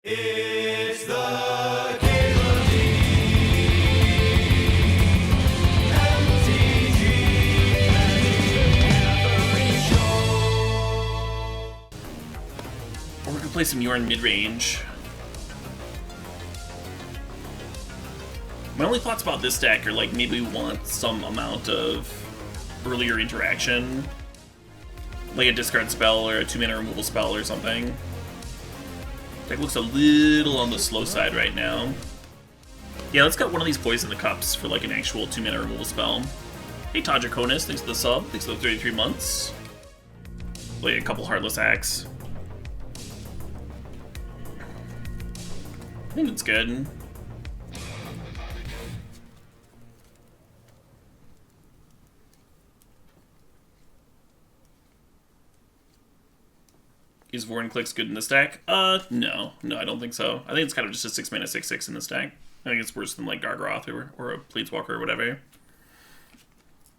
It's the CalebDMTG show. We're gonna play some Jorn Midrange. My only thoughts about this deck are like maybe we want some amount of earlier interaction, like a discard spell or a 2-mana removal spell or something. Deck looks a little on the slow side right now. Yeah, let's get one of these Poison the Cups for like an actual 2-mana removal spell. Hey Todd Draconis, thanks for the sub, thanks for the 33 months. Play a couple Heartless Acts. I think it's good. Is Vorinclex good in this deck? No, I don't think so. I think it's kind of just a 6-mana 6/6 in this deck. I think it's worse than like Gargaroth or a Planeswalker or whatever.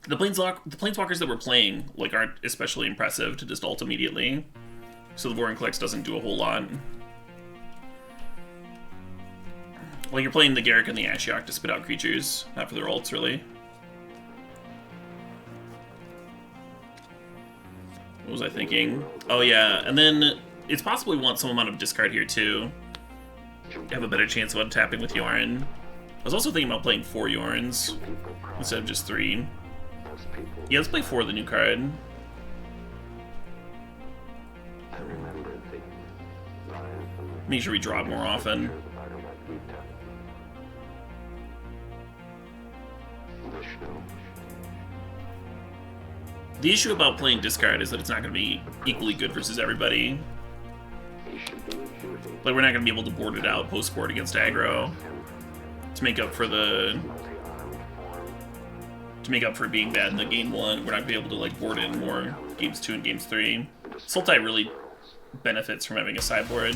The Planeswalkers that we're playing like aren't especially impressive to just ult immediately, so the Vorinclex doesn't do a whole lot. Like you're playing the Garruk and the Ashiok to spit out creatures, not for their ults really. What was I thinking? Oh yeah, and then it's possible we want some amount of discard here too. Have a better chance of untapping with Jorn. I was also thinking about playing 4 Jorns instead of just 3. Yeah, let's play 4 of the new card. Make sure we draw it more often. The issue about playing discard is that it's not going to be equally good versus everybody. Like, we're not going to be able to board it out post-board against aggro to make up for being bad in the game 1. We're not going to be able to like board in more games 2 and games 3. Sultai really benefits from having a sideboard.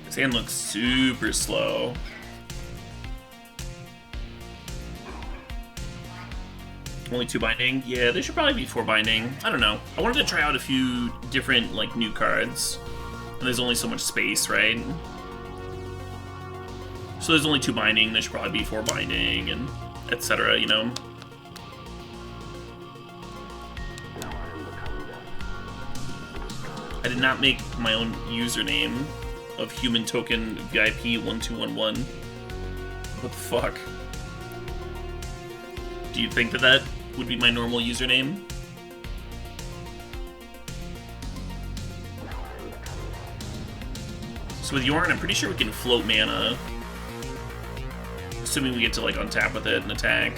His hand looks super slow. Only 2 binding? Yeah, there should probably be 4 binding. I don't know. I wanted to try out a few different like new cards. And there's only so much space, right? So there's only 2 binding, there should probably be 4 binding and etc., you know? I did not make my own username of human token VIP 1211. What the fuck? Do you think that that would be my normal username? So with Jorn, I'm pretty sure we can float mana. Assuming we get to like untap with it and attack.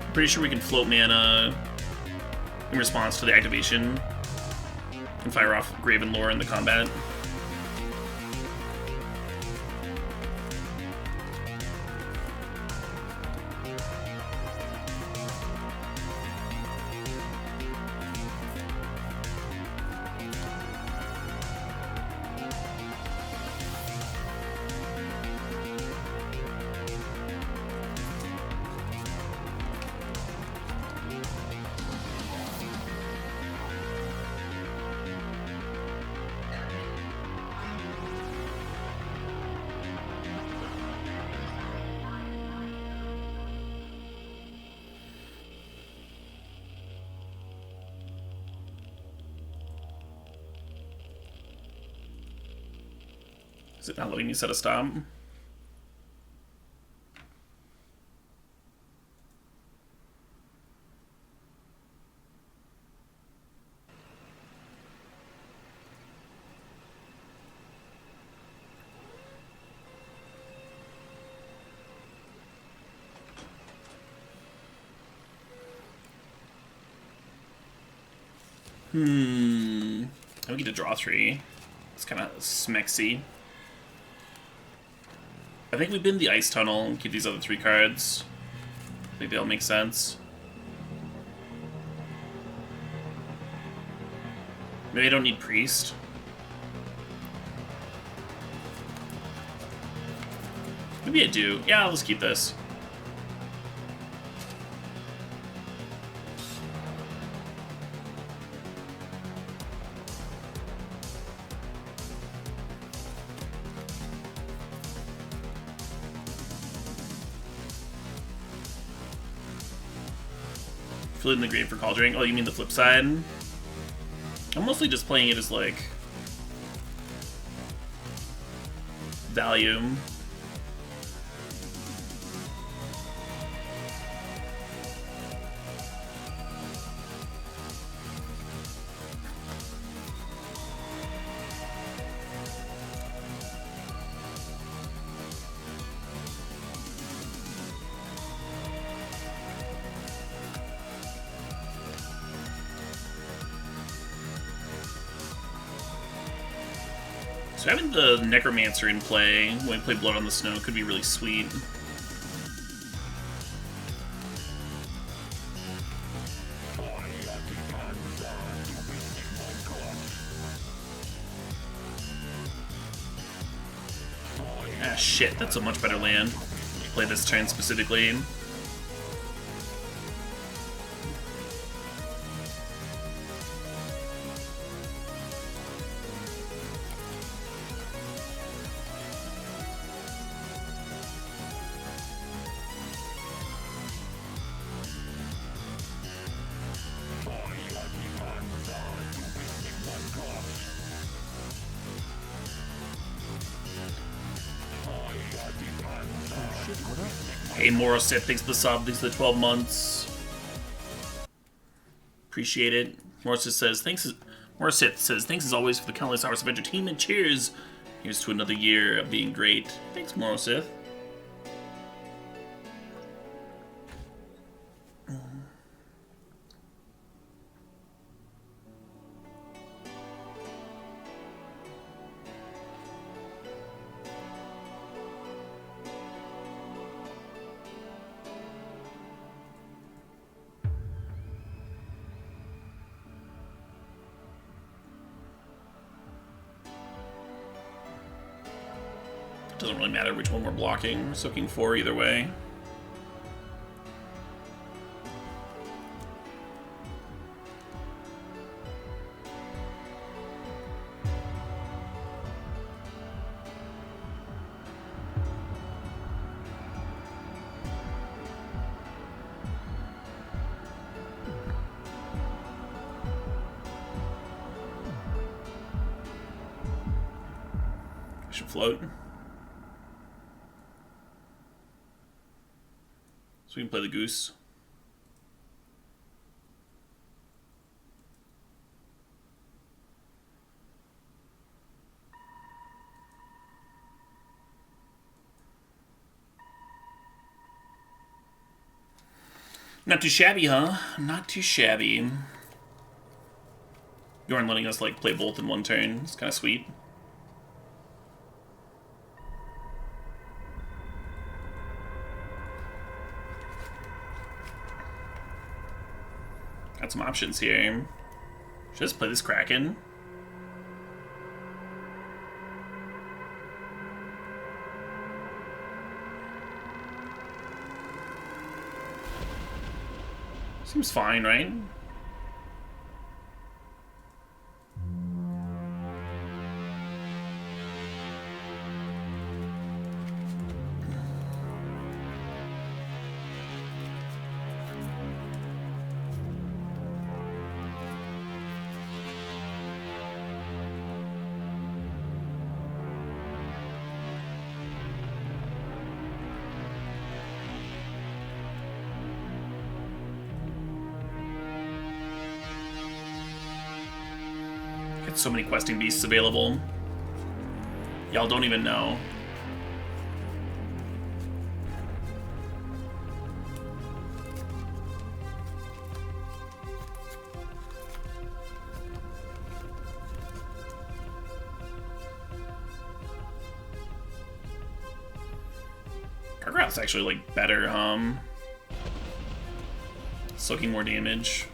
I'm pretty sure we can float mana in response to the activation and fire off Graven Lore in the combat. Is it not letting me set a stop? I get to draw 3. It's kind of smexy. I think we bin the Ice Tunnel and keep these other 3 cards. I think they'll make sense. Maybe I don't need Priest. Maybe I do. Yeah, let's keep this. Fleet in the Grave for Cauldron. Oh, you mean the flip side? I'm mostly just playing it as, like, value. So having the Necromancer in play when we play Blood on the Snow could be really sweet. Ah, shit, that's a much better land. Play this turn specifically. Hey, Morosith, thanks for the sub, thanks for the 12 months. Appreciate it. Morosith says, thanks as always for the countless hours of entertainment. Cheers. Here's to another year of being great. Thanks, Morosith. Doesn't really matter which one we're blocking. We're soaking 4 either way. I should float. So we can play the goose. Not too shabby, huh? Not too shabby. Jorn letting us like play both in one turn. It's kind of sweet. Got some options here. Should I just play this Kraken? Seems fine, right? So many questing beasts available. Y'all don't even know. Kargrath's actually, like, better, soaking more damage.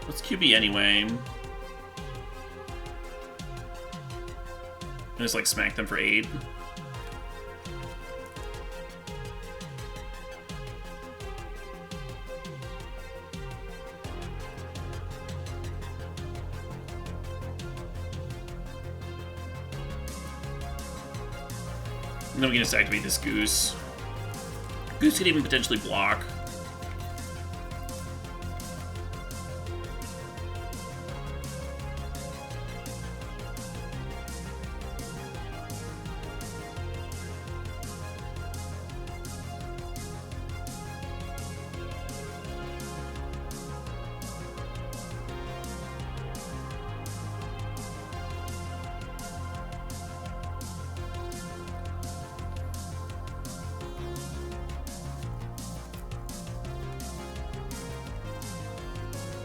What's QB anyway? Just, like, smack them for 8. And then we can just activate this Goose. Goose could even potentially block.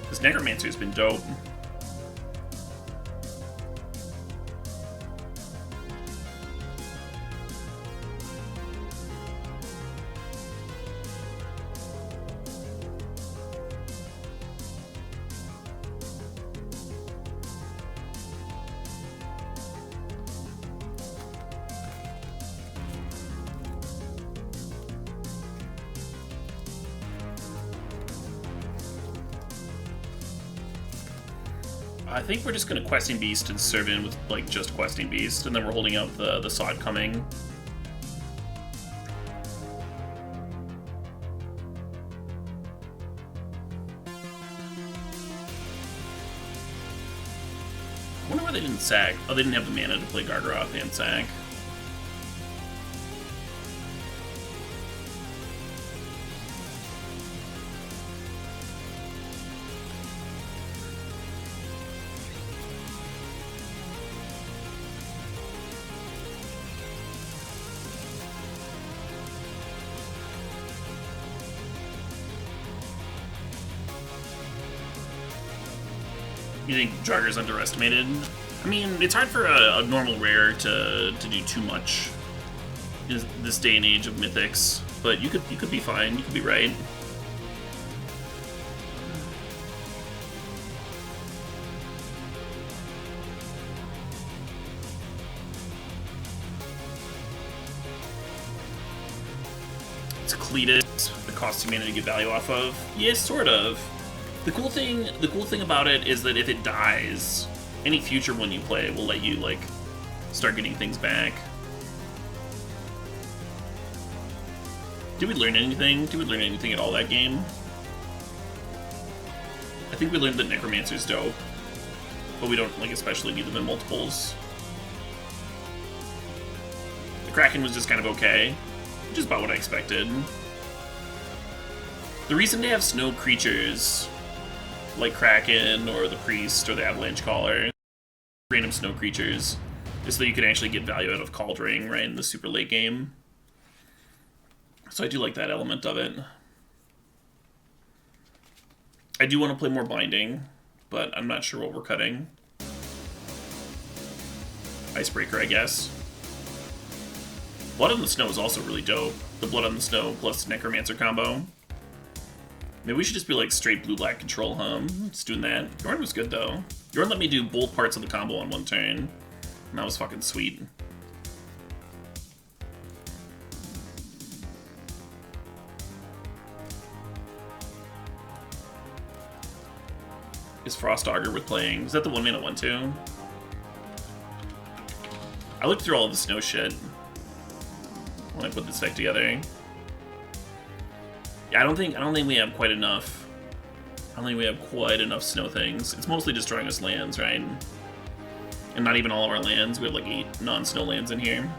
This Necromancer has been dope. I think we're just gonna Questing Beast and serve in with like just Questing Beast, and then we're holding out the Sod coming. I wonder why they didn't sack. Oh, they didn't have the mana to play Gargaroth and sack. You think Jogger's underestimated? I mean, it's hard for a normal rare to do too much in this day and age of mythics, but you could be fine. You could be right. It's Cletus. It costs you mana to get value off of. Yeah, sort of. The cool thing about it is that if it dies, any future one you play will let you like start getting things back. Did we learn anything? Did we learn anything at all that game? I think we learned that Necromancer's dope, but we don't like especially need them in multiples. The Kraken was just kind of okay, which is about what I expected. The reason they have snow creatures like Kraken or the Priest or the Avalanche Caller, random snow creatures, is so that you can actually get value out of Cauldring, right, in the super late game. So I do like that element of it. I do want to play more Binding, but I'm not sure what we're cutting. Icebreaker, I guess. Blood on the Snow is also really dope. The Blood on the Snow plus Necromancer combo. Maybe we should just be like straight blue-black control, huh? Just doing that. Jorn was good, though. Jorn let me do both parts of the combo on one turn. And that was fucking sweet. Is Frost Augur worth playing? Is that the 1-mana one, too? I looked through all of the snow shit when I put this deck together. Yeah, I don't think we have quite enough. I don't think we have quite enough snow things. It's mostly destroying us lands, right? And not even all of our lands. We have like 8 non-snow lands in here.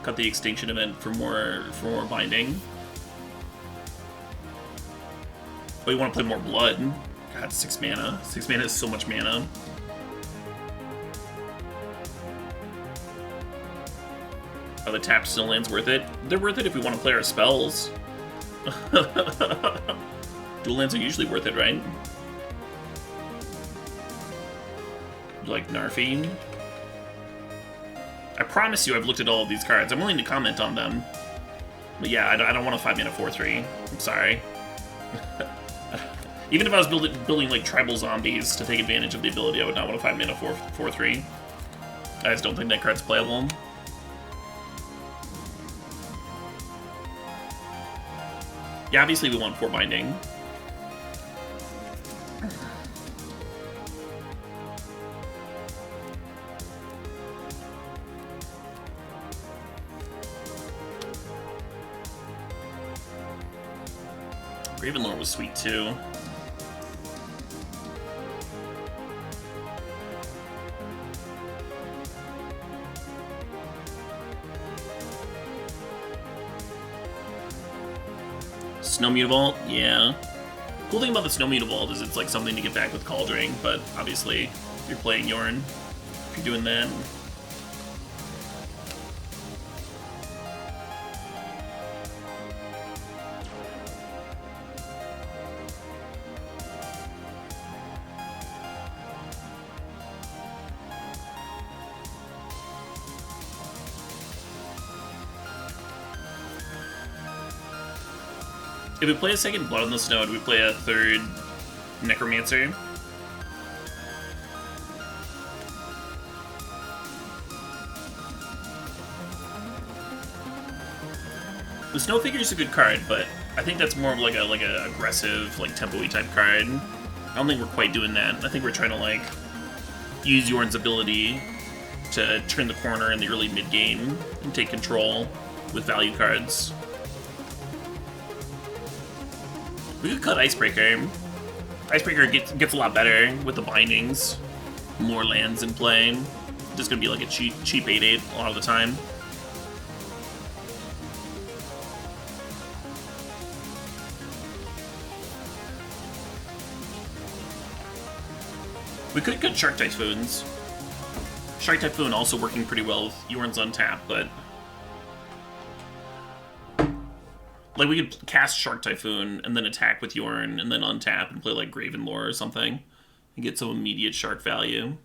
Cut the extinction event for more Binding. Oh, you want to play more Blood? God, 6 mana. 6 mana is so much mana. Are the tapped snow lands worth it? They're worth it if we want to play our spells. Do Dual lands are usually worth it, right? You like Narfi? I promise you I've looked at all of these cards. I'm willing to comment on them. But yeah, I don't want a 5-mana 4/3. I'm sorry. Even if I was building like tribal zombies to take advantage of the ability, I would not want a 5-mana 4/3. I just don't think that card's playable. Yeah, obviously we want 4 binding. Ravenlore was sweet too. Snow Mutavault, yeah. Cool thing about the Snow Mutavault is it's like something to get back with Cauldron, but obviously if you're playing Jorn, if you're doing that. If we play a second Blood on the Snow, do we play a third Necromancer? The Snow Figure is a good card, but I think that's more of like a aggressive, like tempo-y type card. I don't think we're quite doing that. I think we're trying to like use Jorn's ability to turn the corner in the early mid game and take control with value cards. We could cut Icebreaker. Icebreaker gets a lot better with the bindings. More lands in play. Just gonna be like a cheap 8/8 a lot of the time. We could cut Shark Typhoons. Shark Typhoon also working pretty well with Jorn's Untap, but like, we could cast Shark Typhoon and then attack with Jorn and then untap and play, like, Gravenlore or something and get some immediate Shark value.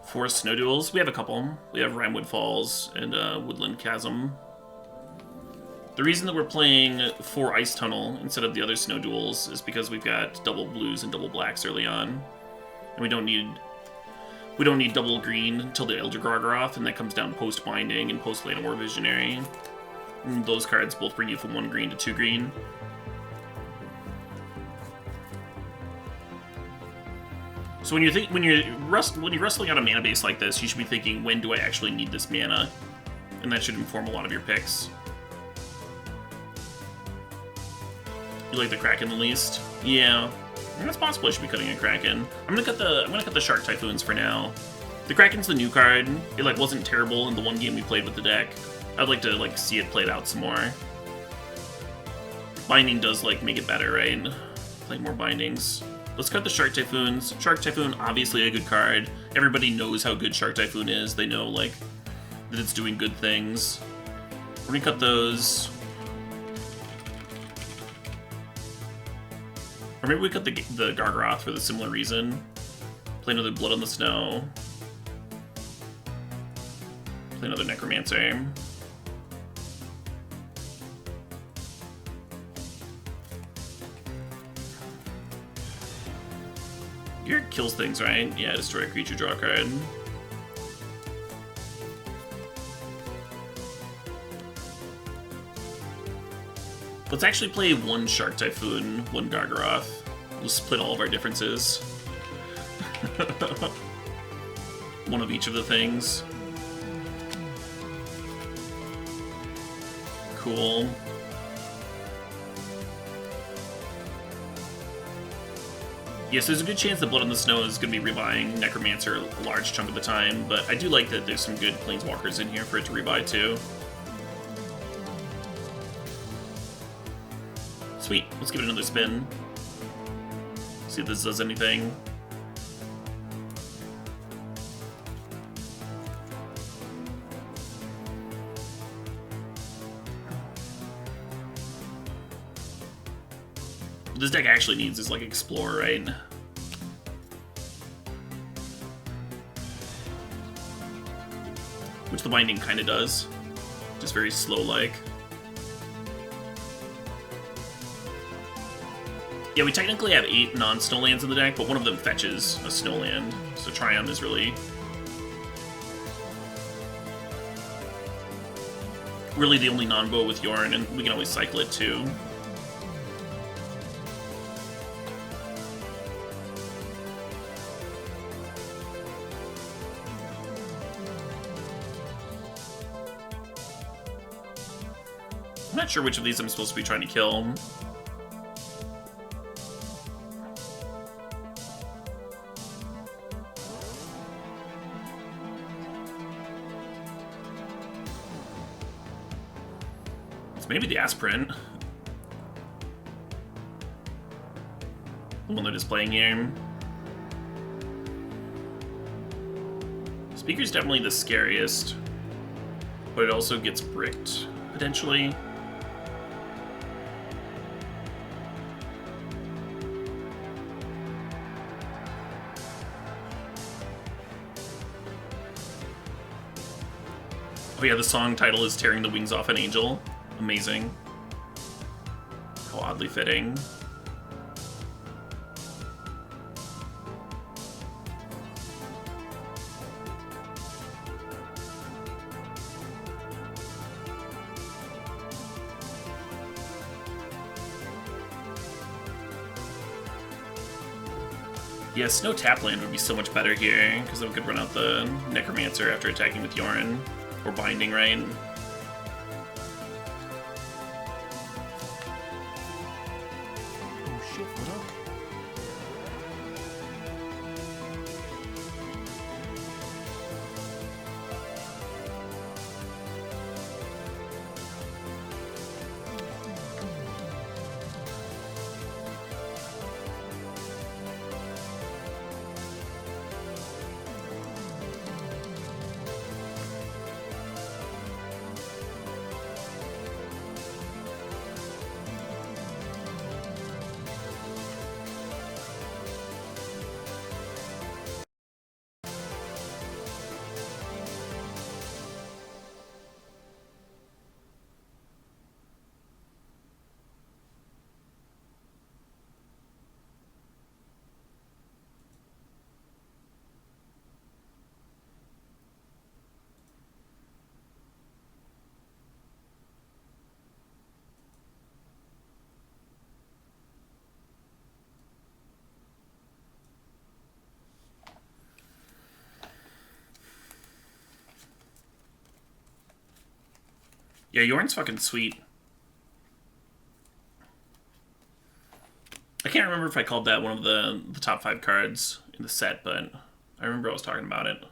Forest Snow Duels. We have a couple. We have Rimewood Falls and Woodland Chasm. The reason that we're playing 4 Ice Tunnel instead of the other Snow Duels is because we've got double blues and double blacks early on. And we don't need double green until the Elder Gargaroth, and that comes down post Binding and post Llanowar Visionary. And those cards both bring you from 1 green to 2 green. So when you're wrestling out a mana base like this, you should be thinking, when do I actually need this mana? And that should inform a lot of your picks. You like the Kraken the least? Yeah. I mean, it's possible I should be cutting a Kraken. I'm gonna cut the Shark Typhoons for now. The Kraken's the new card. It like wasn't terrible in the one game we played with the deck. I'd like to like see it played out some more. Binding does like make it better, right? Play more bindings. Let's cut the Shark Typhoons. Shark Typhoon, obviously a good card. Everybody knows how good Shark Typhoon is. They know like that it's doing good things. We're gonna cut those. Or maybe we cut the Gargaroth for the similar reason. Play another Blood on the Snow. Play another Necromancer. Gear kills things, right? Yeah, destroy a creature, draw a card. Let's actually play 1 Shark Typhoon, 1 Gargaroth. We'll split all of our differences. One of each of the things. Cool. Yes, there's a good chance that Blood on the Snow is going to be rebuying Necromancer a large chunk of the time, but I do like that there's some good Planeswalkers in here for it to rebuy too. Sweet, let's give it another spin. See if this does anything. What this deck actually needs is like Explore, right? Which the binding kind of does. Just very slow-like. Yeah, we technically have 8 non-snow lands in the deck, but one of them fetches a snow land. So Tryon is really the only non-bow with Jorn, and we can always cycle it too. I'm not sure which of these I'm supposed to be trying to kill. It's maybe the Aspirant. The one they're displaying here. Speaker's definitely the scariest, but it also gets bricked, potentially. Oh yeah, the song title is Tearing the Wings Off an Angel. Amazing. How oddly fitting. Yeah, Snow Tapland would be so much better here, because then we could run out the Necromancer after attacking with Jorn. Or binding, right? Oh shit, what up? Yeah, Jorn's fucking sweet. I can't remember if I called that one of the top 5 cards in the set, but I remember I was talking about it.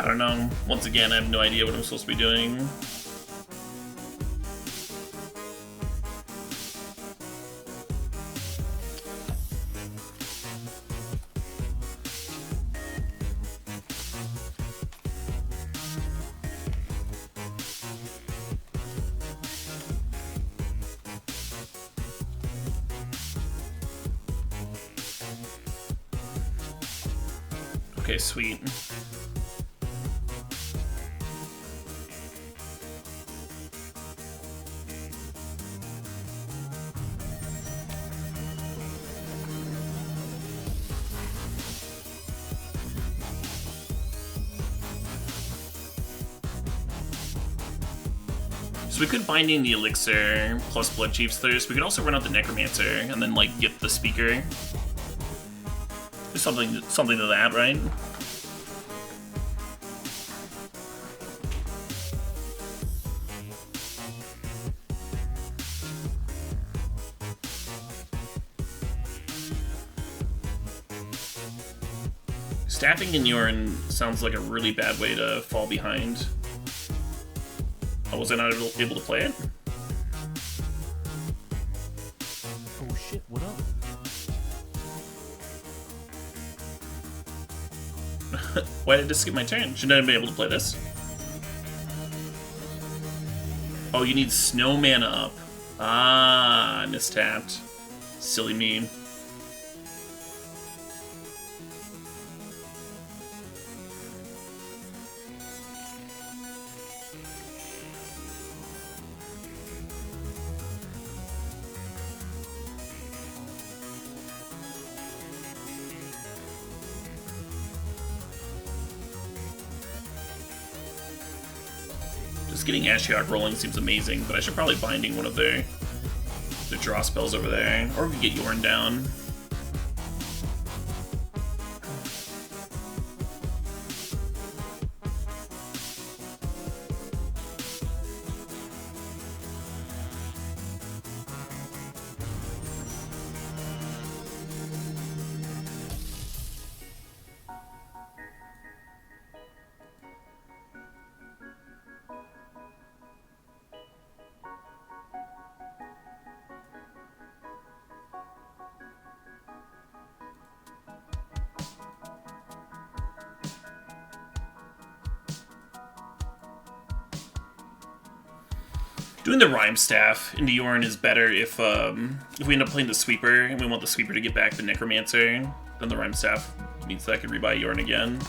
I don't know. Once again, I have no idea what I'm supposed to be doing. Okay, sweet. So we could Binding the Elixir plus Blood Chief's Thirst. We could also run out the Necromancer and then, like, get the Speaker. There's something to that, right? Staffing in Jorn sounds like a really bad way to fall behind. Oh, was I not able to play it? Oh shit, what up? Why did I skip my turn? Shouldn't I have been able to play this? Oh, you need snow mana up. Ah, I mistapped. Silly me. Just getting Ashiok rolling seems amazing, but I should probably Binding one of their draw spells over there. Or we could get Jorn down. Doing the Rhyme Staff into Jorn is better if we end up playing the Sweeper and we want the Sweeper to get back the Necromancer. Then the Rhyme Staff means that I could rebuy Jorn again.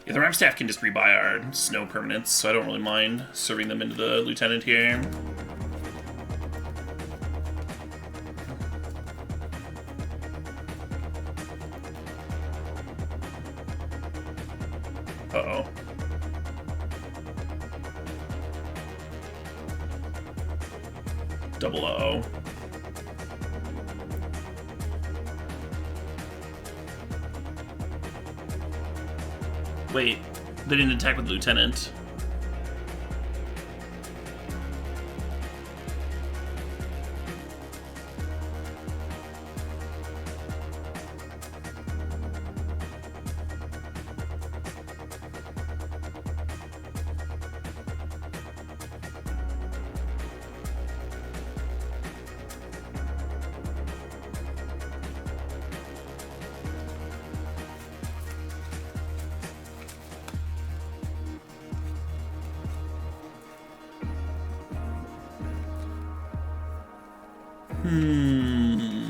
Yeah, the Rhyme Staff can just rebuy our snow permanents, so I don't really mind serving them into the Lieutenant here. Uh-oh. Double uh-oh. Wait, they didn't attack with the Lieutenant. Hmm.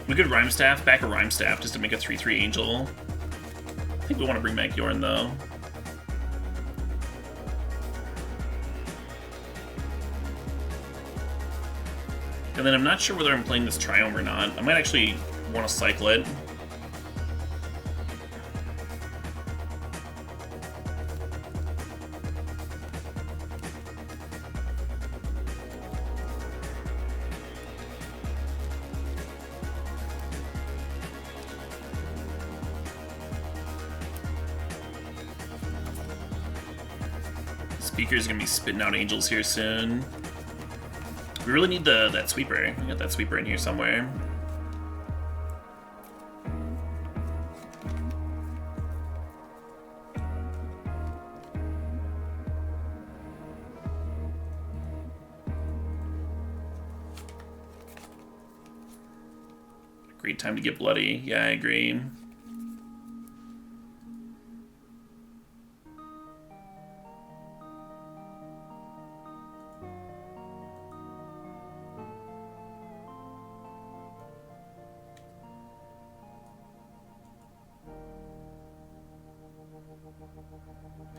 We could Rhyme Staff, back a Rhyme Staff just to make a 3/3 Angel. I think we want to bring back Jorn though. And then I'm not sure whether I'm playing this Triome or not. I might actually want to cycle it. Speaker's gonna be spitting out angels here soon. We really need that sweeper. We got that sweeper in here somewhere. Great time to get bloody. Yeah, I agree.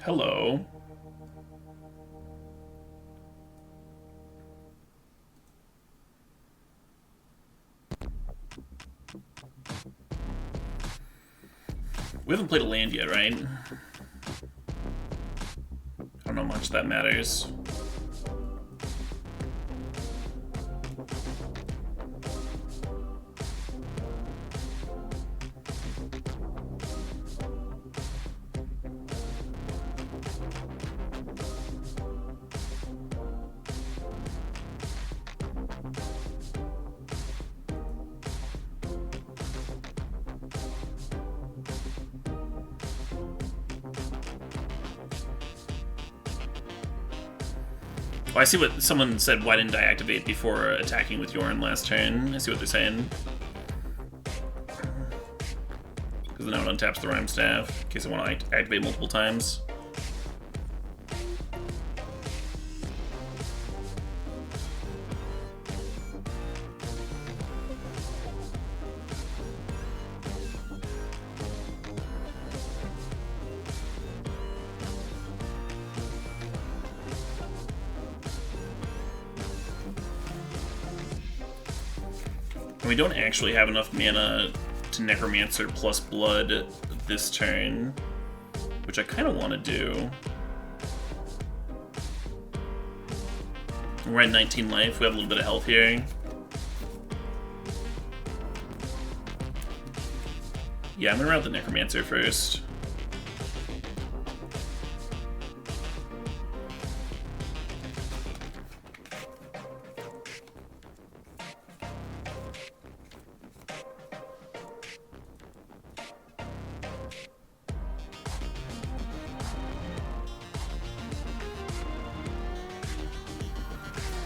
Hello. We haven't played a land yet, right? I don't know how much that matters. Oh, I see what someone said. Why didn't I activate before attacking with Jorn last turn? I see what they're saying. Because now it untaps the Rhyme Staff in case I want to activate multiple times. We don't actually have enough mana to Necromancer plus Blood this turn, which I kind of want to do. We're at 19 life, we have a little bit of health here. Yeah, I'm gonna route the Necromancer first.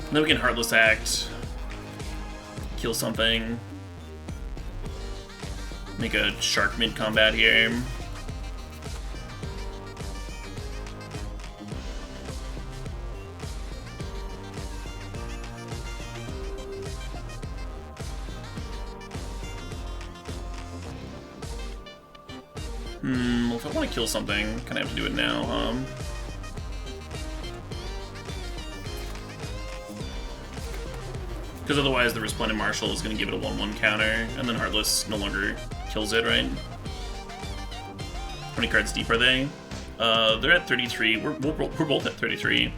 And then we can Heartless Act, kill something, make a Shark mid-combat here. Well, if I want to kill something, kind of have to do it now, huh? Because otherwise the Resplendent Marshal is going to give it a 1/1 counter, and then Heartless no longer kills it, right? How many cards deep are they? They're at 33. We're both at 33.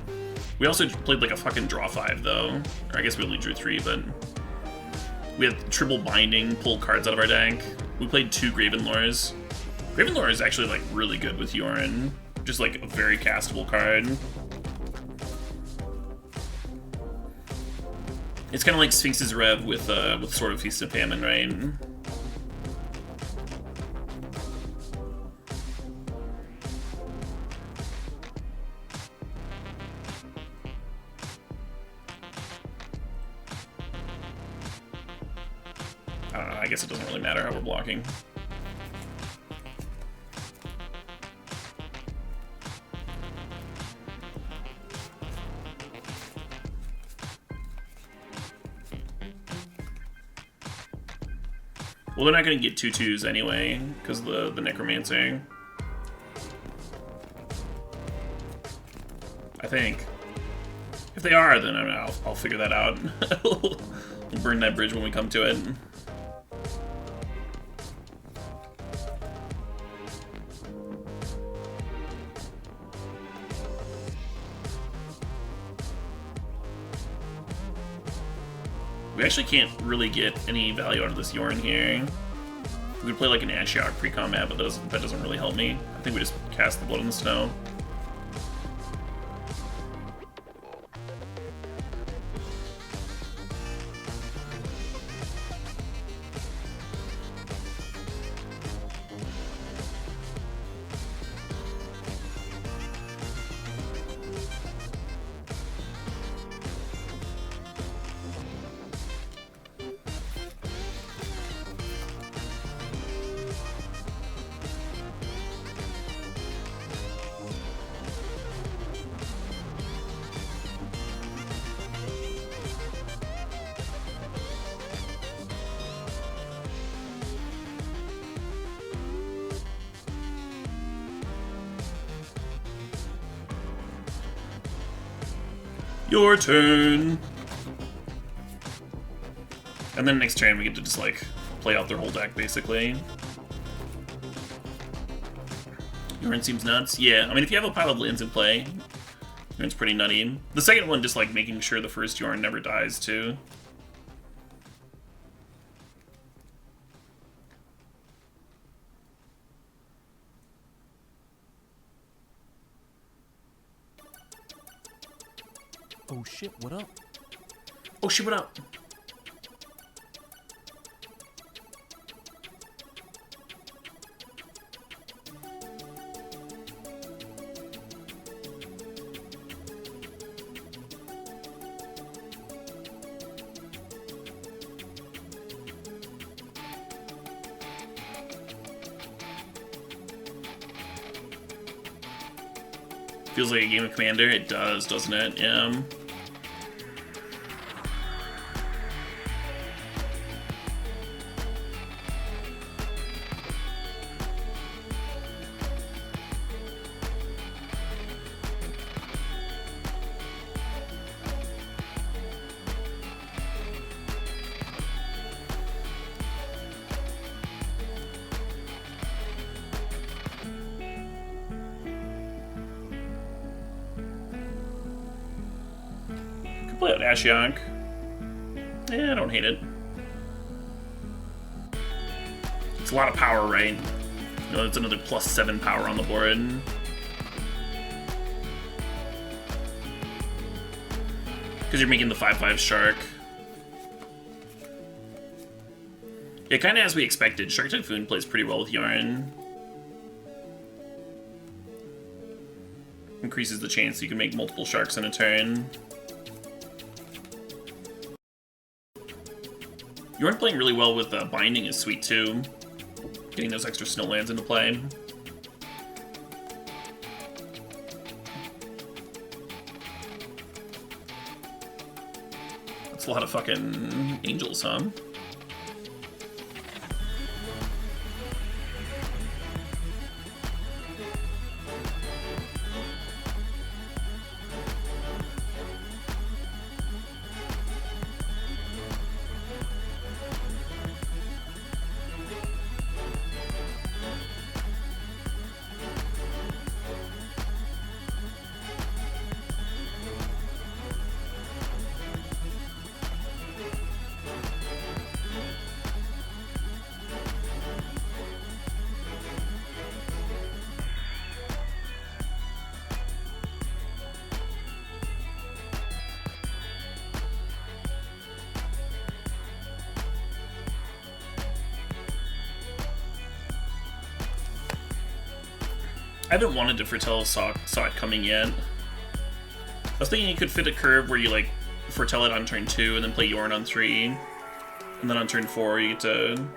We also played like a fucking draw 5 though. Or I guess we only drew 3, but we had triple binding, pulled cards out of our deck. We played 2 Gravenlores. Gravenlore is actually like really good with Jorn. Just like a very castable card. It's kind of like Sphinx's Rev with Sword of Feast and Famine, right? I don't know, I guess it doesn't really matter how we're blocking. Well, they're not going to get 2/2s anyway, because of the Necromancer. I think. If they are, then I'll figure that out. We'll burn that bridge when we come to it. We actually can't really get any value out of this Jorn here. We could play like an Ashiok pre-combat, but that doesn't really help me. I think we just cast the Blood in the Snow. Your turn! And then next turn we get to just like play out their whole deck basically. Jorn seems nuts. Yeah, I mean if you have a pile of lands in play, Jorn's pretty nutty. The second one just like making sure the first Jorn never dies too. Oh shit, what up? Oh shit, what up? Feels like a game of Commander. It does, doesn't it? Yeah. Play out Ashiok. Yeah, I don't hate it. It's a lot of power, right? You know, it's another +7 power on the board. Because you're making the 5/5 Shark. Yeah, kind of as we expected. Shark Typhoon plays pretty well with Jorn. Increases the chance you can make multiple Sharks in a turn. Jorn playing really well with Binding is sweet too. Getting those extra snow lands into play. That's a lot of fucking angels, huh? I haven't wanted to foretell saw it coming yet. I was thinking you could fit a curve where you like foretell it on turn 2 and then play Jorn on 3. And then on turn 4 you get to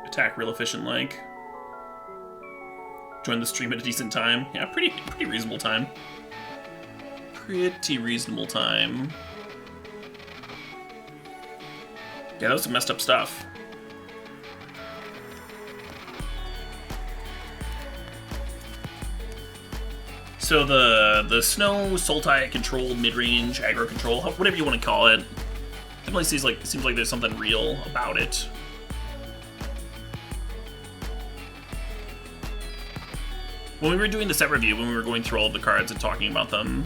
attack real efficient like. Join the stream at a decent time. Yeah, pretty reasonable time. Pretty reasonable time. Yeah, that was some messed up stuff. So the snow, Sultai controlled mid-range, aggro control, whatever you want to call it, definitely seems like there's something real about it. When we were doing the set review, when we were going through all of the cards and talking about them,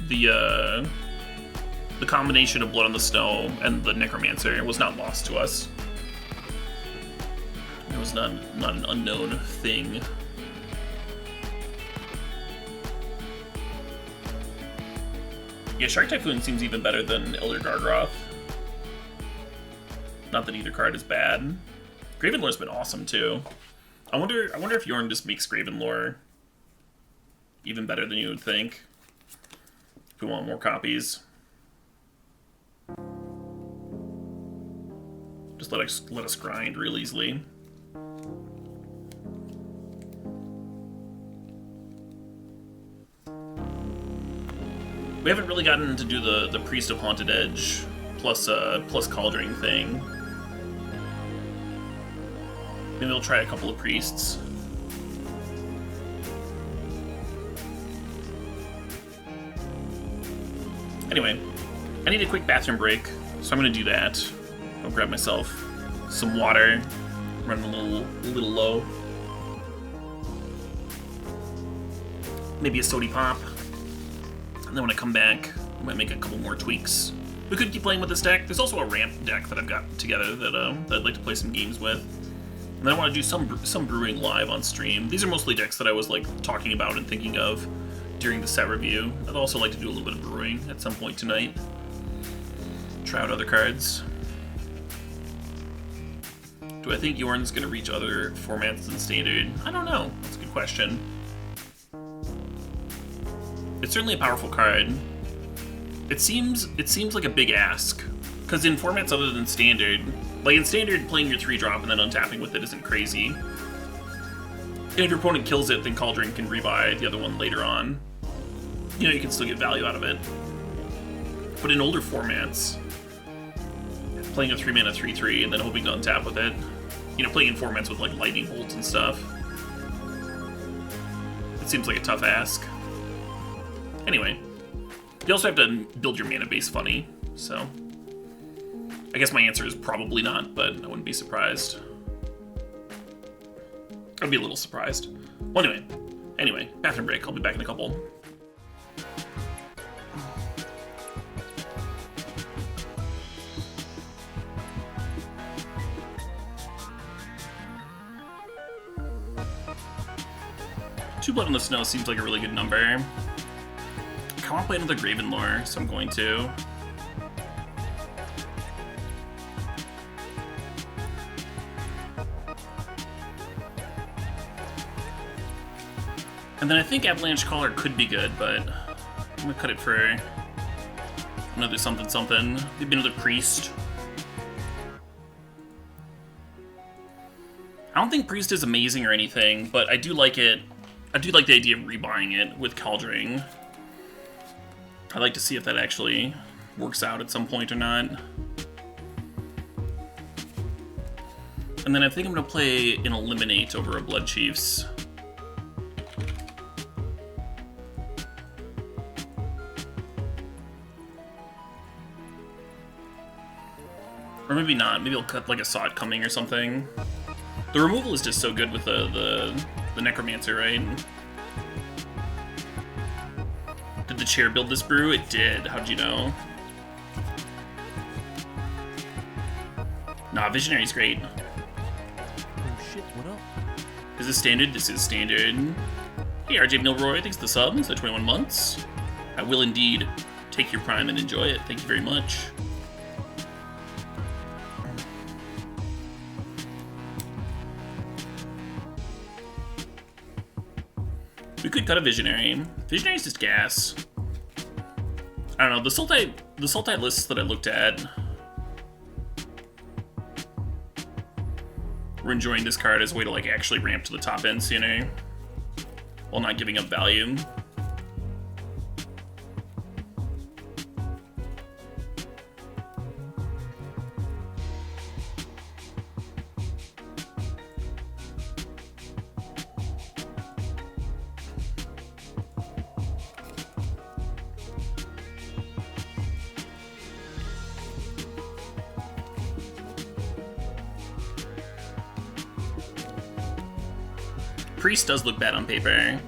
the combination of Blood on the Snow and the Necromancer was not lost to us. It was not an unknown thing. Yeah, Shark Typhoon seems even better than Elder Gargroth. Not that either card is bad. Gravenlore's been awesome too. I wonder if Jorn just makes Gravenlore even better than you would think. If we want more copies. Just let us grind real easily. We haven't really gotten to do the Priest of Haunted Edge plus Cauldron thing. Maybe we'll try a couple of priests. Anyway, I need a quick bathroom break, so I'm gonna do that. I'll grab myself some water, run a little low. Maybe a sody pop. And then when I come back, I might make a couple more tweaks. We could keep playing with this deck. There's also a ramp deck that I've got together that I'd like to play some games with. And then I want to do some brewing live on stream. These are mostly decks that I was like talking about and thinking of during the set review. I'd also like to do a little bit of brewing at some point tonight. Try out other cards. Do I think Jorn's going to reach other formats than Standard? I don't know. That's a good question. It's certainly a powerful card. It seems like a big ask, because in formats other than Standard, like in Standard, playing your 3-drop and then untapping with it isn't crazy. And if your opponent kills it, then Cauldron can rebuy the other one later on. You know, you can still get value out of it. But in older formats, playing a 3-mana 3/3 and then hoping to untap with it, you know, playing in formats with like Lightning Bolts and stuff, it seems like a tough ask. Anyway, you also have to build your mana base funny, so I guess my answer is probably not, but I wouldn't be surprised. I'd be a little surprised. Well, anyway, bathroom break. I'll be back in a couple. Two Blood on the Snow seems like a really good number. I want to play another Gravenlore, so I'm going to. And then I think Avalanche Caller could be good, but I'm gonna cut it for another something. Maybe another Priest. I don't think Priest is amazing or anything, but I do like it. I do like the idea of rebuying it with Cauldron. I'd like to see if that actually works out at some point or not. And then I think I'm going to play an Eliminate over a Blood Chiefs. Or maybe not. Maybe I'll cut like a Saw It Coming or something. The removal is just so good with the Necromancer, right? Did the chair build this brew? It did. How'd you know? Nah, Visionary's great. Oh shit, what up? Is this Standard? This is Standard. Hey, RJ Milroy, thanks for the subs, the 21 months. I will indeed take your prime and enjoy it. Thank you very much. We could cut a Visionary. Visionary's just gas. I don't know, the Sultai lists that I looked at were enjoying this card as a way to like actually ramp to the top end sooner while not giving up value. Priest does look bad on paper,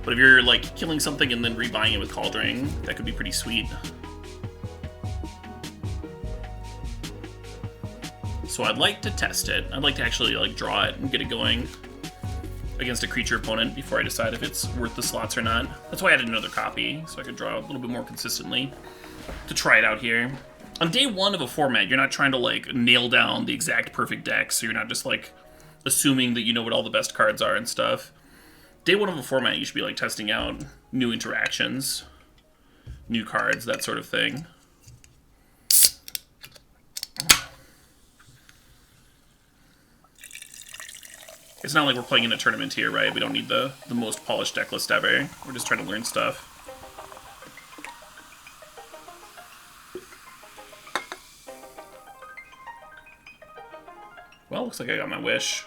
but if you're like killing something and then rebuying it with Kaldheim, that could be pretty sweet. So I'd like to test it. I'd like to actually like draw it and get it going against a creature opponent before I decide if it's worth the slots or not. That's why I added another copy, so I could draw a little bit more consistently to try it out here. On day one of a format, you're not trying to like nail down the exact perfect deck, so you're not just like assuming that you know what all the best cards are and stuff. Day one of a format, you should be like testing out new interactions, new cards, that sort of thing. It's not like we're playing in a tournament here, right? We don't need the most polished deck list ever. We're just trying to learn stuff. Well, looks like I got my wish.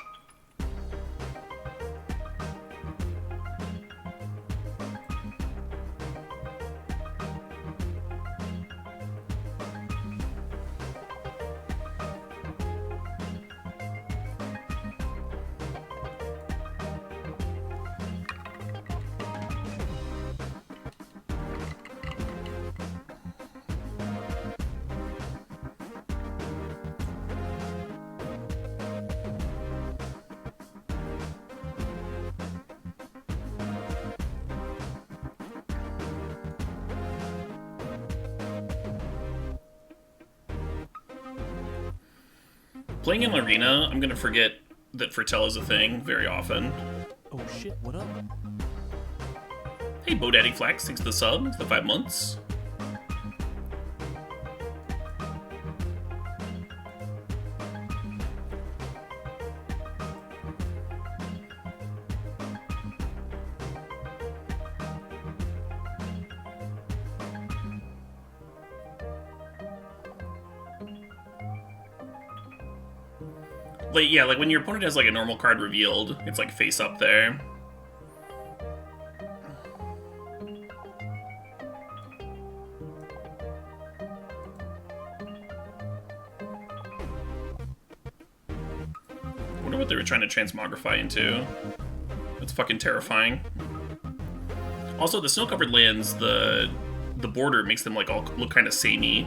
Playing in Arena, I'm gonna forget that Fertel is a thing very often. Oh shit, what up? Hey, BoDaddy Flax, thanks for the sub, for the 5 months. Like, yeah, like when your opponent has like a normal card revealed, it's like face up there. I wonder what they were trying to transmogrify into. That's fucking terrifying. Also, the snow-covered lands, the border makes them like all look kind of samey,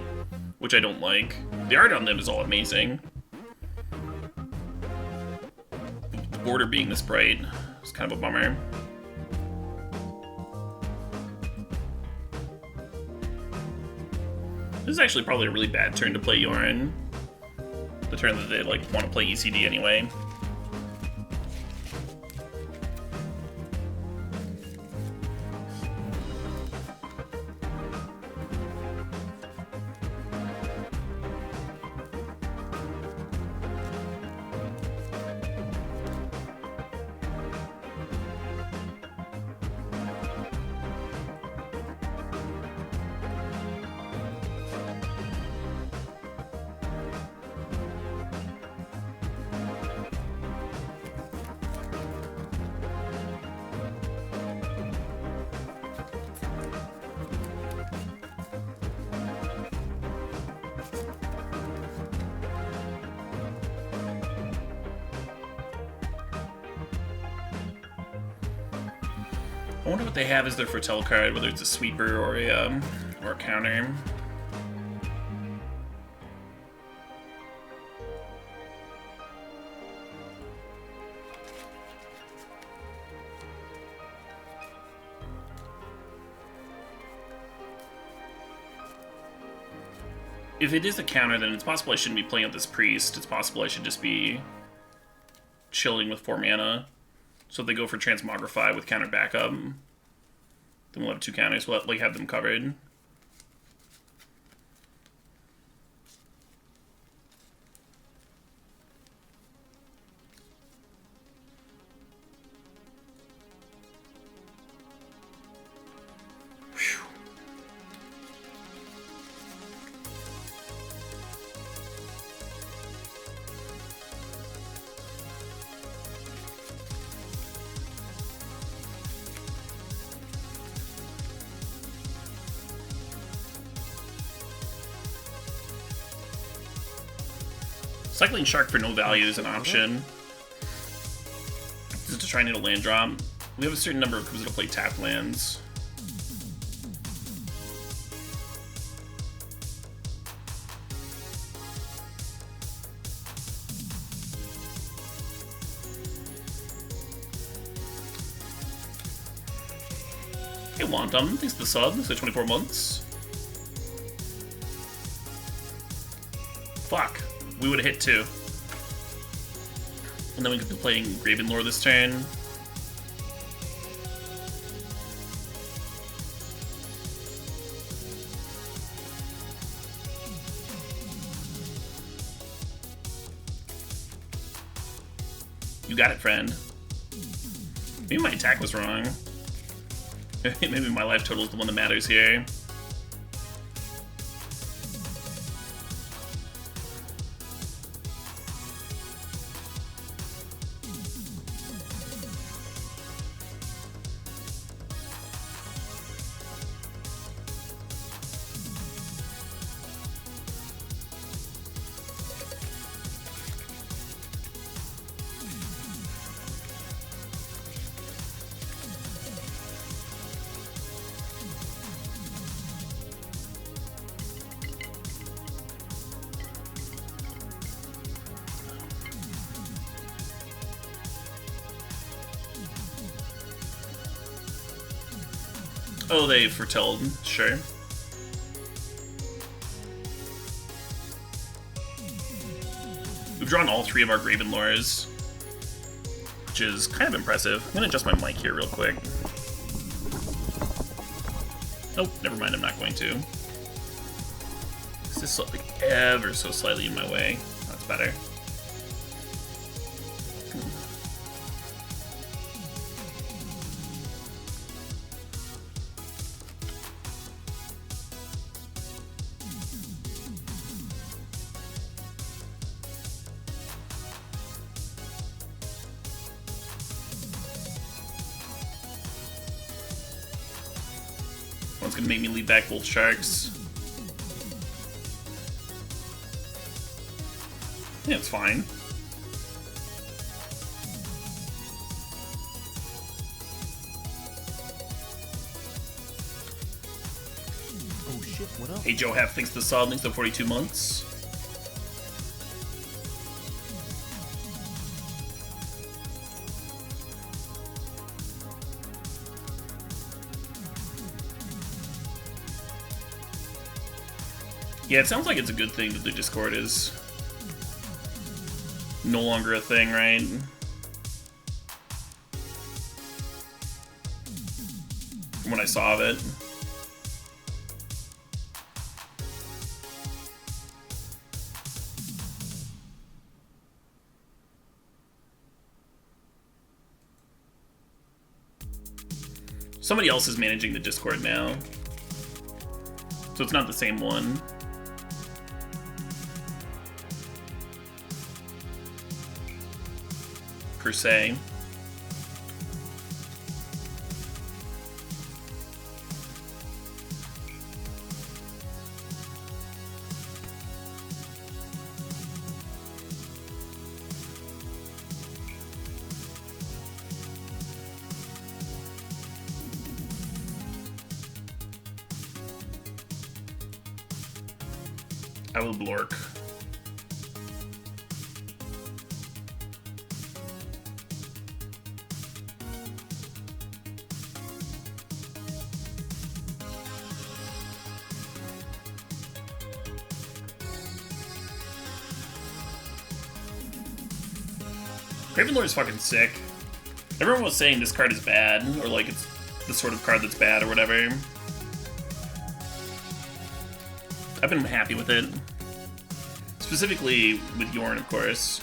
which I don't like. The art on them is all amazing. Border being this bright is kind of a bummer. This is actually probably a really bad turn to play Jorn. The turn that they like want to play ECD anyway. I wonder what they have as their Fertel card, whether it's a sweeper or a counter. If it is a counter, then it's possible I shouldn't be playing with this priest. It's possible I should just be chilling with 4 mana. So if they go for Transmogrify with counter backup, then we'll have 2 counters. We'll like have them covered. Cycling Shark for no value is an option. Just to try and hit a land drop. We have a certain number of crews that'll play tap lands. Hey, Wantum, thanks for the sub. Thanks for 24 months. Fuck. We would have hit 2. And then we could be playing Graven Lore this turn. You got it, friend. Maybe my attack was wrong. Maybe my life total is the one that matters here. Oh, they foretelled, sure. We've drawn all 3 of our Graven Lores, which is kind of impressive. I'm gonna adjust my mic here real quick. Nope, never mind, I'm not going to. This is like ever so slightly in my way. That's better. One's gonna make me lead back both sharks. Yeah, it's fine. Oh shit, what up? Hey, Joe Hef, thanks to the sub, thanks to 42 months. Yeah, it sounds like it's a good thing that the Discord is no longer a thing, right? From what I saw of it. Somebody else is managing the Discord now. So it's not the same one. Per se. I will blork. Graven Lore is fucking sick. Everyone was saying this card is bad, or like it's the sort of card that's bad or whatever. I've been happy with it. Specifically with Jorn, of course.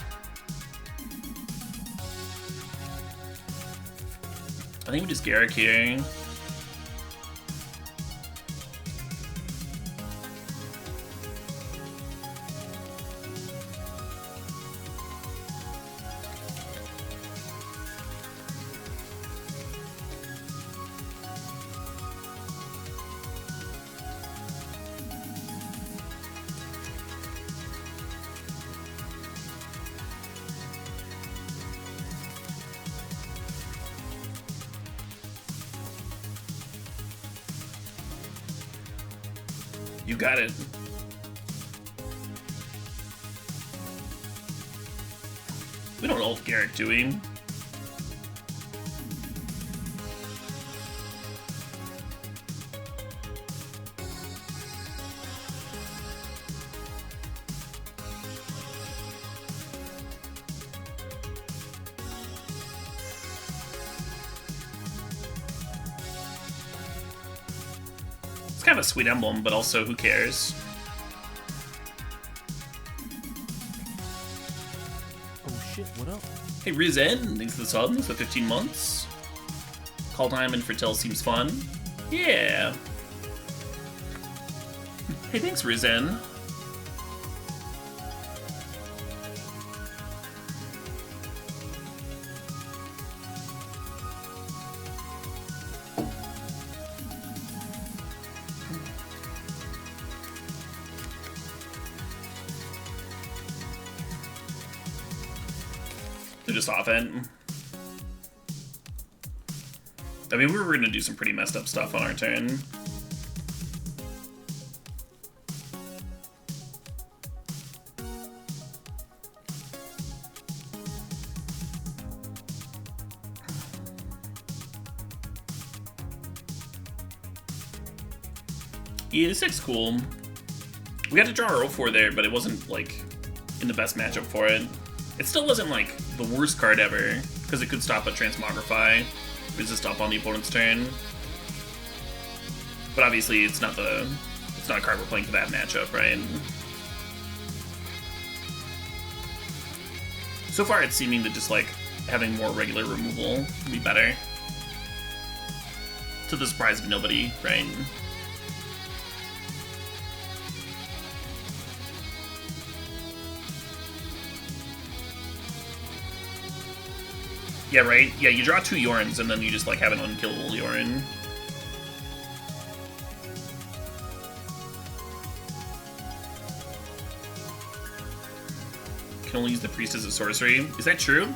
I think we just Garrick here. You got it. We don't ult Garrick, do we? It's kind of a sweet emblem, but also who cares? Oh shit, what up? Hey Rizen, thanks for the sub, thanks for 15 months. Kaldheim and Fertel seems fun. Yeah. Hey, thanks Rizen. They're just off it. I mean, we were gonna do some pretty messed up stuff on our turn. Yeah, this deck's cool. We got to draw our 0-4 there, but it wasn't, like, in the best matchup for it. It still wasn't, like, the worst card ever, because it could stop a Transmogrify, resist up on the opponent's turn. But obviously, it's not a card we're playing for that matchup, right? So far, it's seeming that just, like, having more regular removal would be better. To the surprise of nobody, right? Yeah, right? Yeah, you draw 2 Jorns, and then you just, like, have an unkillable Jorn. Can only use the Priest as a sorcery. Is that true?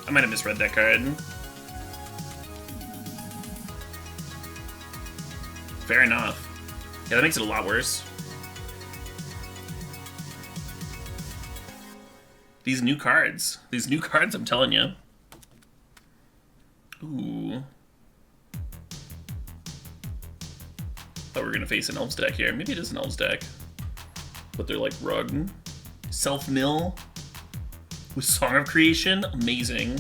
I might have misread that card. Fair enough. Yeah, that makes it a lot worse. These new cards, I'm telling you. Ooh. Thought we were gonna face an Elves deck here. Maybe it is an Elves deck. But they're like Rug. Self-mill. With Song of Creation. Amazing.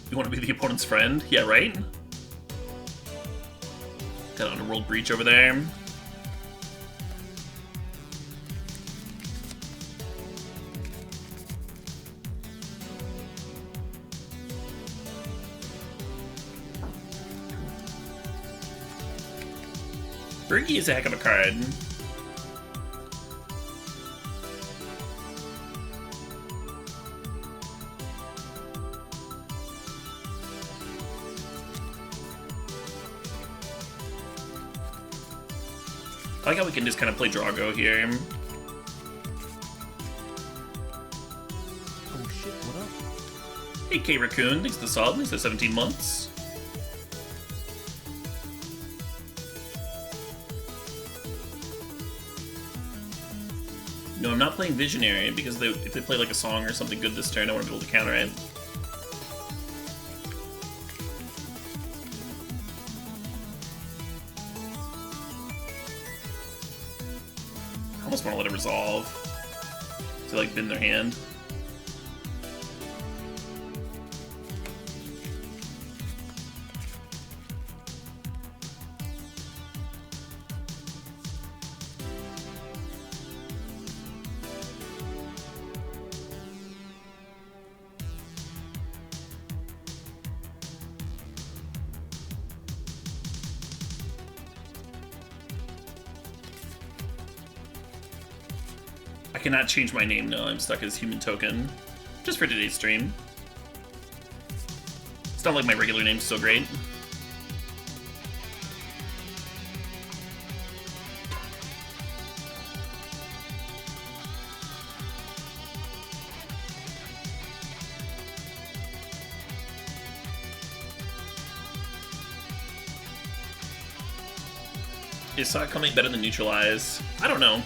You want to be the opponent's friend? Yeah, right? Got Underworld Breach over there. Bergie is a heck of a card. I like how we can just kind of play Drago here. Oh shit, what up? Hey K Raccoon, thanks for the sub, thanks for 17 months. No, I'm not playing Visionary because if they play like a song or something good this turn, I want to be able to counter it. almost want to let it resolve. To like bend their hand. I cannot change my name now, I'm stuck as human token. Just for today's stream. It's not like my regular name's so great. Is Saw coming better than Neutralize? I don't know.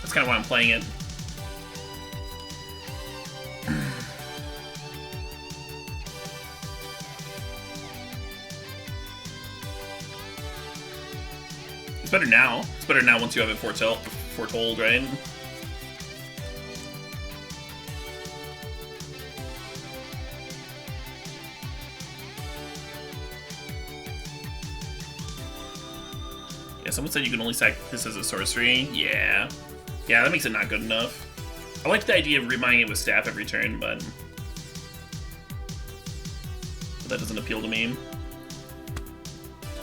That's kind of why I'm playing it. It's better now. It's better now once you have it foretold, right? Yeah, someone said you can only sack this as a sorcery. Yeah. Yeah, that makes it not good enough. I like the idea of reminding it with staff every turn, but that doesn't appeal to me.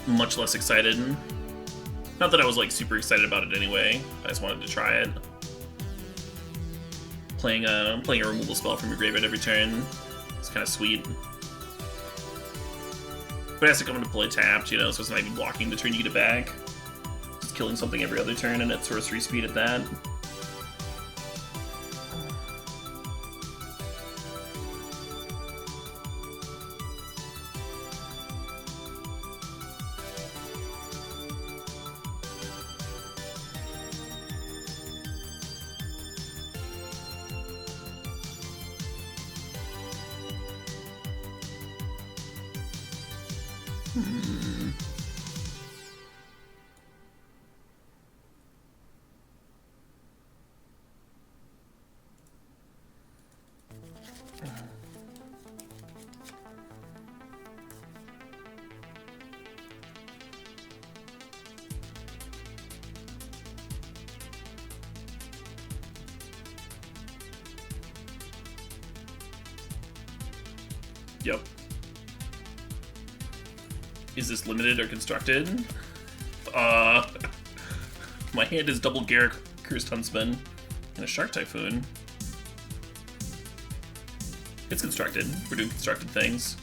Much less excited. Not that I was like super excited about it anyway. I just wanted to try it. Playing a removal spell from your graveyard every turn. It's kind of sweet. But it has to come into play tapped, you know, so it's not even blocking the turn you get it back. Just killing something every other turn and at sorcery speed at that. Yep. Is this limited or constructed? My hand is double Garruk, Cursed Huntsman, and a Shark Typhoon. It's constructed. We're doing constructed things.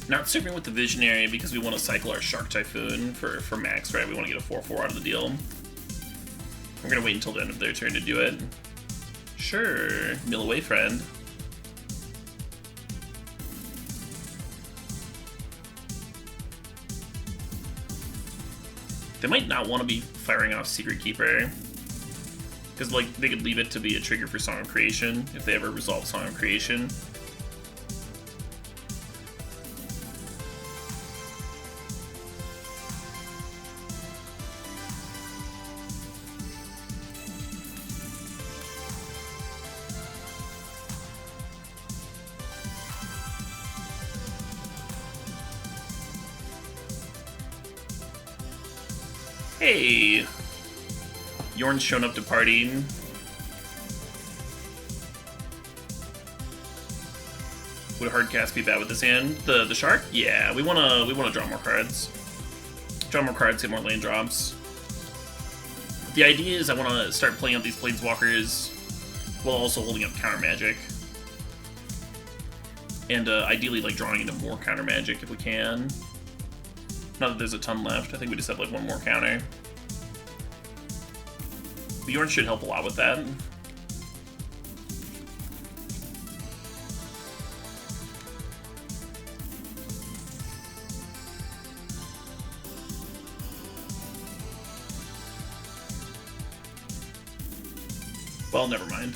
Not serving with the Visionary because we want to cycle our Shark Typhoon for max, right? We want to get a 4/4 out of the deal. We're going to wait until the end of their turn to do it. Sure. Mill away, friend. They might not want to be firing off Secret Keeper. Because, like, they could leave it to be a trigger for Song of Creation if they ever resolve Song of Creation. Hey! Jorn's shown up to party. Would a hard cast be bad with this hand? The shark? Yeah, we wanna draw more cards. Draw more cards, get more land drops. The idea is I wanna start playing out these planeswalkers while also holding up counter magic. And ideally like drawing into more counter magic if we can. Not that there's a ton left. I think we just have like one more counter. Bjorn should help a lot with that. Well, never mind.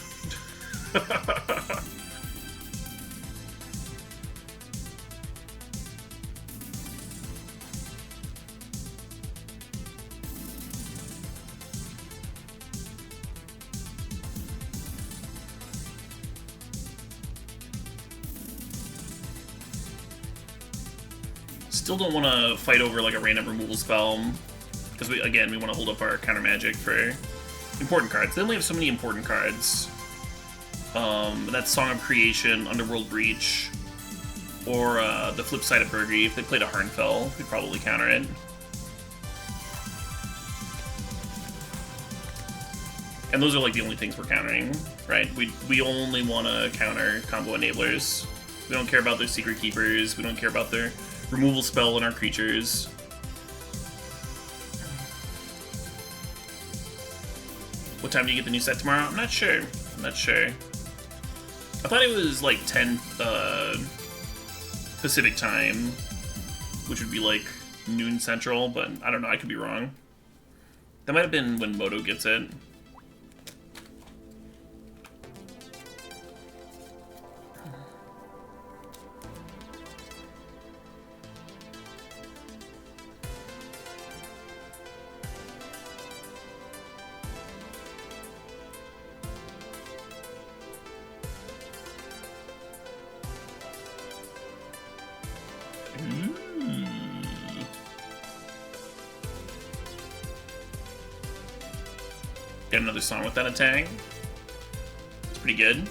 Still don't want to fight over like a random removal spell, because we want to hold up our counter magic for important cards. They only have so many important cards. That's Song of Creation, Underworld Breach, or the flip side of Burgundy. If they played a Harnfell, we'd probably counter it. And those are like the only things we're countering, right? We only want to counter combo enablers. We don't care about their secret keepers. We don't care about their removal spell and our creatures. What time do you get the new set tomorrow? I'm not sure. I'm not sure. I thought it was like 10 Pacific time, which would be like noon Central, but I don't know. I could be wrong. That might have been when Moto gets it. Get another song with that attack. It's pretty good.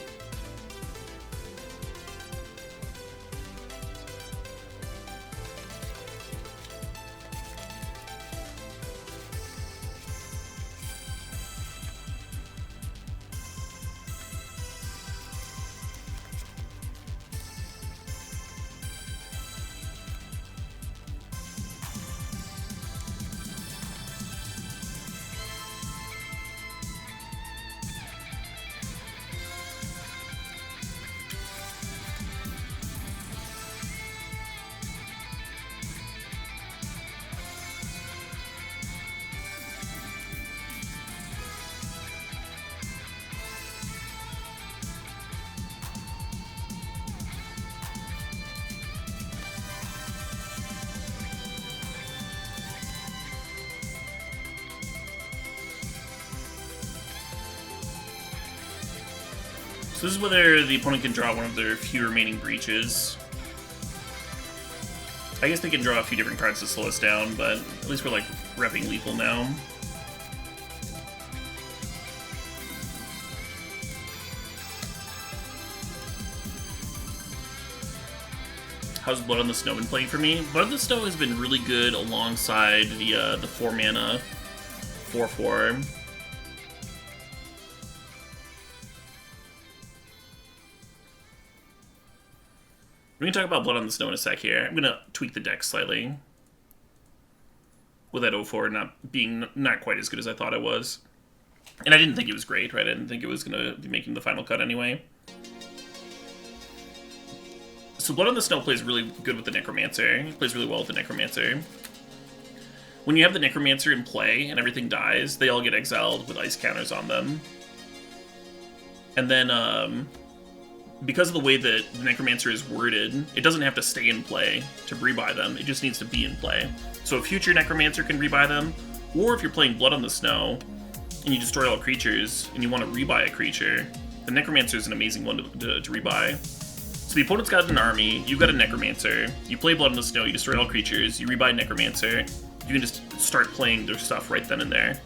So this is whether the opponent can draw one of their few remaining breaches. I guess they can draw a few different cards to slow us down, but at least we're like repping lethal now. How's Blood on the Snow been playing for me? Blood on the Snow has been really good alongside the 4 mana 4/4. We're going to talk about Blood on the Snow in a sec here. I'm going to tweak the deck slightly. With that 0/4 not quite as good as I thought it was. And I didn't think it was great, right? I didn't think it was going to be making the final cut anyway. So Blood on the Snow plays really good with the Necromancer. He plays really well with the Necromancer. When you have the Necromancer in play and everything dies, they all get exiled with ice counters on them. And then, because of the way that the Necromancer is worded, it doesn't have to stay in play to rebuy them. It just needs to be in play. So a future Necromancer can rebuy them, or if you're playing Blood on the Snow and you destroy all creatures and you want to rebuy a creature, the Necromancer is an amazing one to rebuy. So the opponent's got an army, you've got a Necromancer, you play Blood on the Snow, you destroy all creatures, you rebuy Necromancer, you can just start playing their stuff right then and there.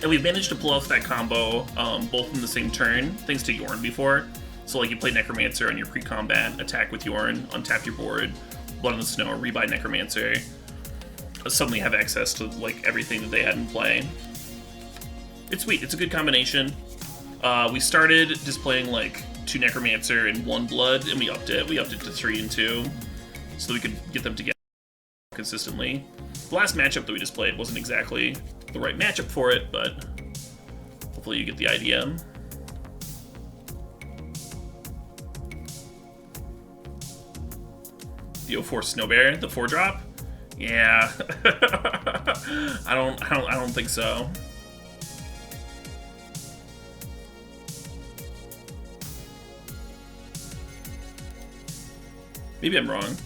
And we've managed to pull off that combo both in the same turn, thanks to Jorn before. So like you play Necromancer on your pre-combat, attack with Jorn, untap your board, Blood on the Snow, rebuy Necromancer, suddenly have access to like everything that they had in play. It's sweet, it's a good combination. We started just playing like 2 Necromancer and 1 Blood, and we upped it. We upped it to 3 and 2, so we could get them together consistently. The last matchup that we just played wasn't exactly the right matchup for it, but hopefully you get the idea. The 0/4 Snowbear, the 4-drop? Yeah. I don't think so. Maybe I'm wrong.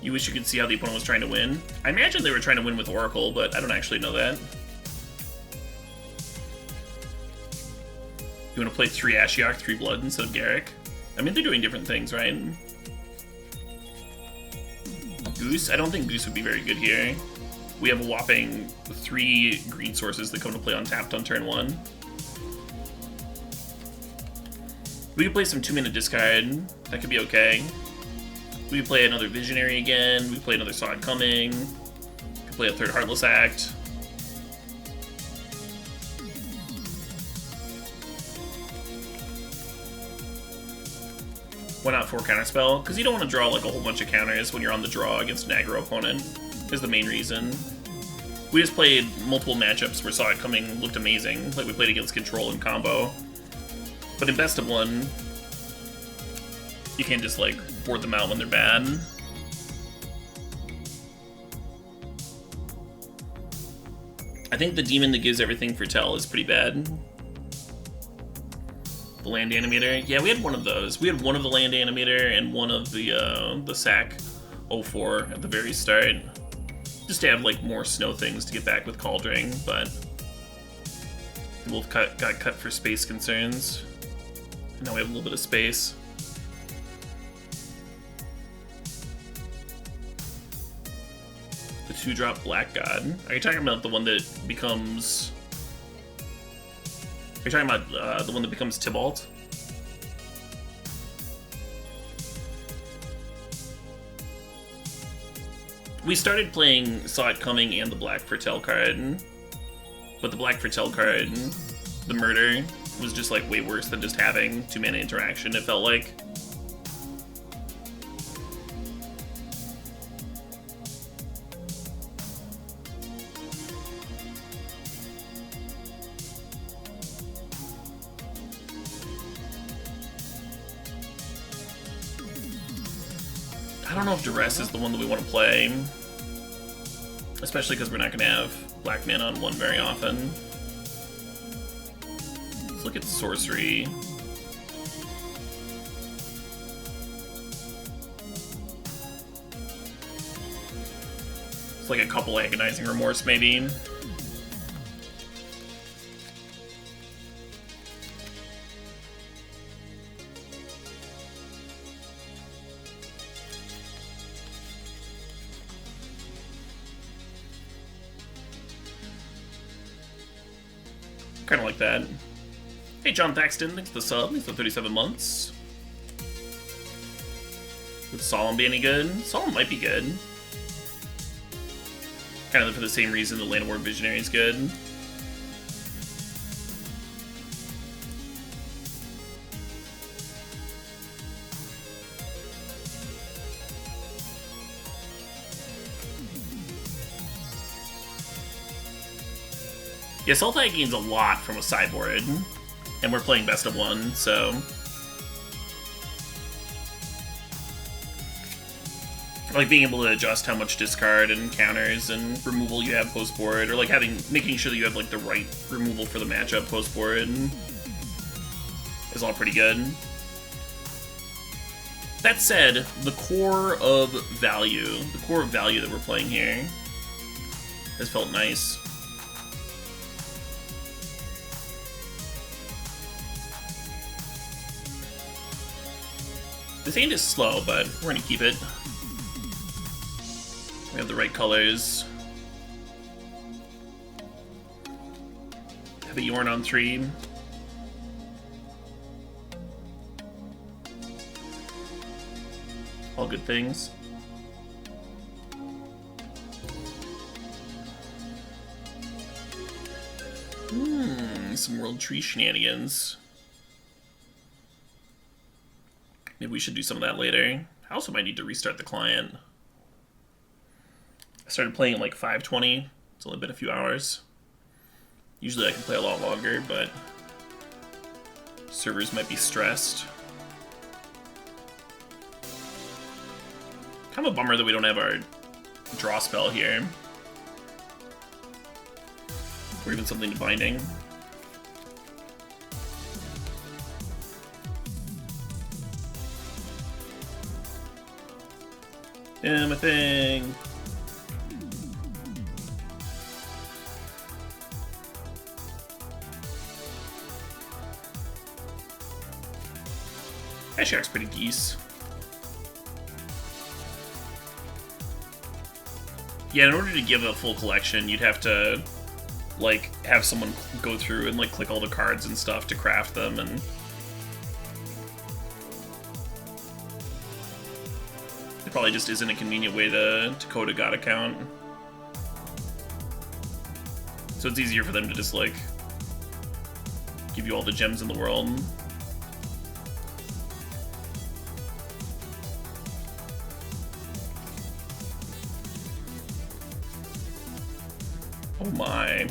You wish you could see how the opponent was trying to win? I imagine they were trying to win with Oracle, but I don't actually know that. You want to play 3 Ashiok, 3 Blood instead of Garrick? I mean, they're doing different things, right? Goose? I don't think Goose would be very good here. We have a whopping 3 green sources that come to play untapped on turn 1. We could play some 2-mana discard. That could be okay. We could play another Visionary again. We could play another Saw It Coming. We could play a 3rd Heartless Act. Why not 4 Counterspell? Because you don't want to draw like a whole bunch of counters when you're on the draw against an aggro opponent, is the main reason. We just played multiple matchups where Saw It Coming looked amazing, like we played against Control and Combo. But in Best of 1, you can't just like board them out when they're bad. I think the Demon that gives everything for Tell is pretty bad. The Land Animator. Yeah, we had one of those. We had one of the Land Animator and one of the Sack 04 at the very start. Just to have like more snow things to get back with Cauldron, but we both got cut for space concerns. And now we have a little bit of space. The 2-drop Black God. Are you talking about the one that becomes... Are you talking about the one that becomes Tybalt? We started playing Saw It Coming and the Black Foretell card, but the Black Foretell card, the Murder, was just like way worse than just having 2-mana interaction, it felt like. I don't know if Duress is the one that we want to play, especially because we're not going to have black mana on 1 very often. Let's look at Sorcery. It's like a couple Agonizing Remorse, maybe. Kind of like that. Hey, John Thaxton, thanks for the sub. Thanks for 37 months. Would Solemn be any good? Solemn might be good. Kind of for the same reason the Land War Visionary is good. Yeah, Sultai gains a lot from a sideboard, and we're playing Best of 1, so... Like, being able to adjust how much discard and counters and removal you have post-board, or like making sure that you have like the right removal for the matchup post-board is all pretty good. That said, the core of value that we're playing here has felt nice. This hand is slow, but we're gonna keep it. We have the right colors. Have a Jorn on 3. All good things. Some World Tree shenanigans. Maybe we should do some of that later. I also might need to restart the client. I started playing at like 5:20. It's only been a few hours. Usually I can play a lot longer, but servers might be stressed. Kind of a bummer that we don't have our draw spell here. Or even something to binding. Yeah, my thing. Ashiok's pretty geese. Yeah, in order to give a full collection, you'd have to, like, have someone go through and, like, click all the cards and stuff to craft them, and... It probably just isn't a convenient way to code a God account. So it's easier for them to just, like, give you all the gems in the world. Oh my.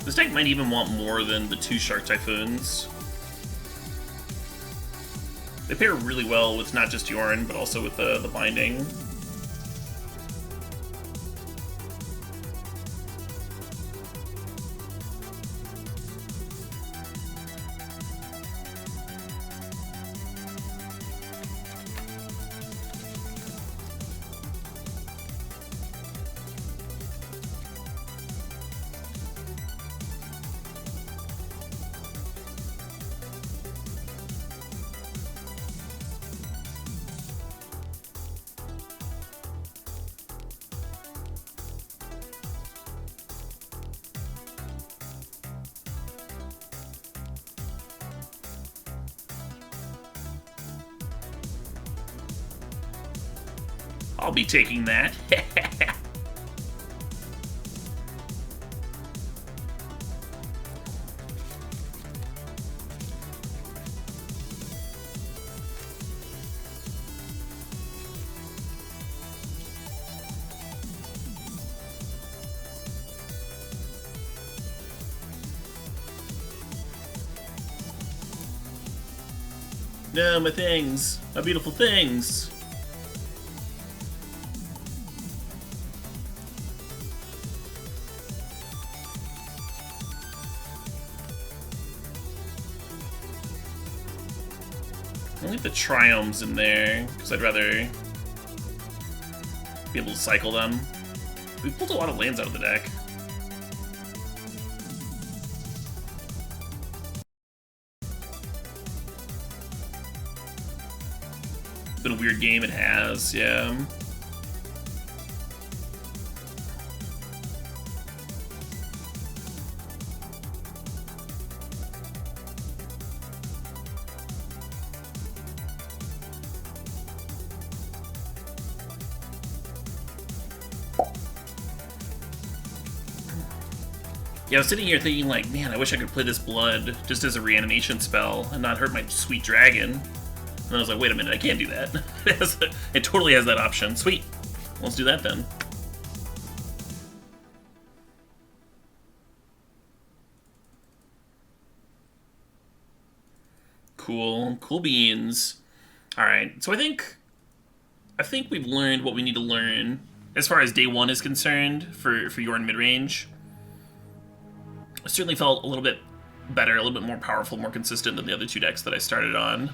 This deck might even want more than the 2 Shark Typhoons. They pair really well with not just Jorn, but also with the binding. I'll be taking that. No, my things. My beautiful things. I'll leave the Triomes in there, because I'd rather be able to cycle them. We pulled a lot of lands out of the deck. It's been a weird game, it has, yeah. Yeah, I was sitting here thinking, like, man, I wish I could play this Blood just as a reanimation spell and not hurt my sweet dragon. And then I was like, wait a minute, I can't do that. It totally has that option. Sweet. Let's do that then. Cool. Cool beans. Alright, so I think we've learned what we need to learn as far as day 1 is concerned for Jorn Midrange. It certainly felt a little bit better, a little bit more powerful, more consistent than the other 2 decks that I started on.